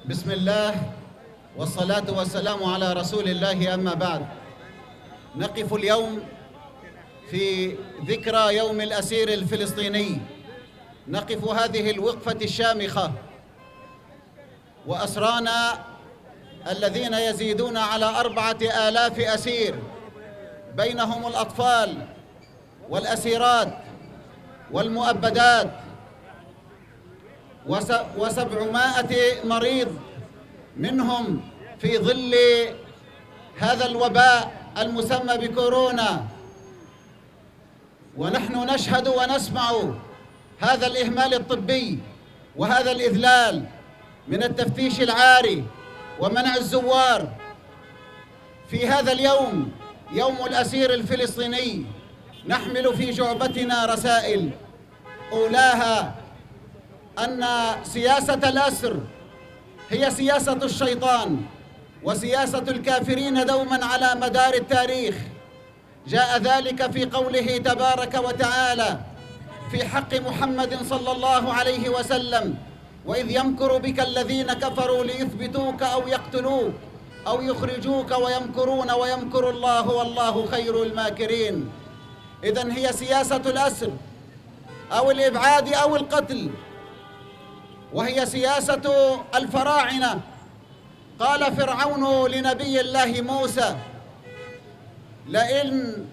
بسم الله والصلاة والسلام على رسول الله. أما بعد، نقف اليوم في ذكرى يوم الأسير الفلسطيني. نقف هذه الوقفة الشامخة وأسرانا الذين يزيدون على 4000 أسير، بينهم الأطفال والأسيرات والمؤبدات و700 مريض منهم في ظل هذا الوباء المسمى بكورونا. ونحن نشهد ونسمع هذا الإهمال الطبي وهذا الإذلال من التفتيش العاري ومنع الزوار. في هذا اليوم، يوم الأسير الفلسطيني، نحمل في جعبتنا رسائل، أولاها أن سياسة الأسر هي سياسة الشيطان وسياسة الكافرين دوما على مدار التاريخ. جاء ذلك في قوله تبارك وتعالى في حق محمد صلى الله عليه وسلم: وإذ يمكر بك الذين كفروا ليثبتوك أو يقتلوك أو يخرجوك ويمكرون ويمكر الله والله خير الماكرين. إذن هي سياسة الأسر أو الإبعاد أو القتل، وهي سياسة الفراعنة. قال فرعون لنبي الله موسى: لئن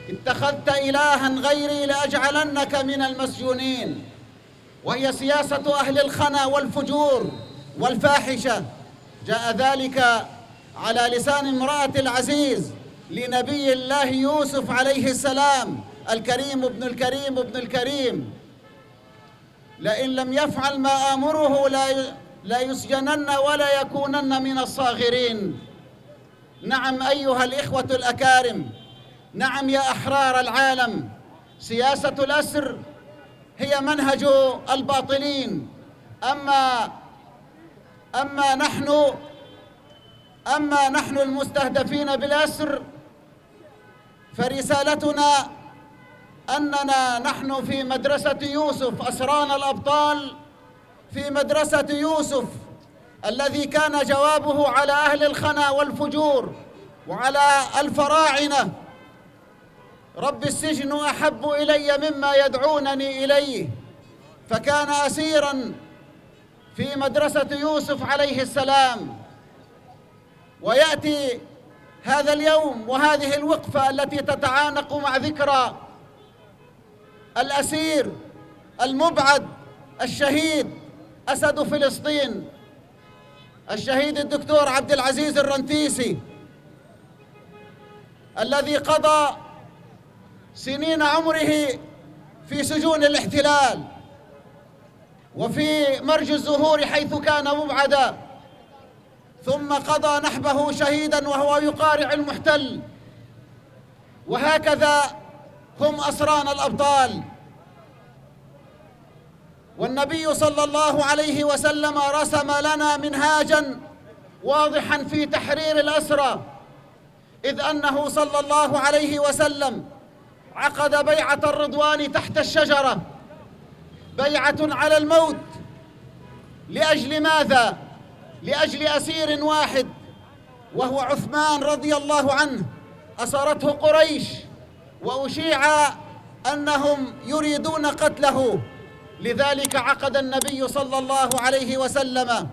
اتخذت إلها غيري لأجعلنك من المسجونين. وهي سياسة أهل الخنا والفجور والفاحشة. جاء ذلك على لسان امرأة العزيز لنبي الله يوسف عليه السلام: الكريم ابن الكريم ابن الكريم، لئن لم يفعل ما آمره لا يسجنن ولا يكونن من الصاغرين. نعم أيها الإخوة الأكارم، نعم يا أحرار العالم، سياسة الأسر هي منهج الباطلين. أما نحن المستهدفين بالأسر، فرسالتنا أننا نحن في مدرسة يوسف، أسرانا الأبطال في مدرسة يوسف، الذي كان جوابه على أهل الخنا والفجور وعلى الفراعنة: رب السجن أحب إلي مما يدعونني إليه. فكان أسيراً في مدرسة يوسف عليه السلام. ويأتي هذا اليوم وهذه الوقفة التي تتعانق مع ذكرى الأسير المبعد الشهيد أسد فلسطين، الشهيد الدكتور عبد العزيز الرنتيسي، الذي قضى سنين عمره في سجون الاحتلال وفي مرج الزهور حيث كان مبعدا، ثم قضى نحبه شهيدا وهو يقارع المحتل. وهكذا هم أسرانا الأبطال. والنبي صلى الله عليه وسلم رسم لنا منهاجا واضحا في تحرير الأسرى، إذ أنه صلى الله عليه وسلم عقد بيعة الرضوان تحت الشجرة، بيعة على الموت. لأجل ماذا؟ لأجل أسير واحد، وهو عثمان رضي الله عنه. أسرته قريش وأشيع أنهم يريدون قتله، لذلك عقد النبي صلى الله عليه وسلم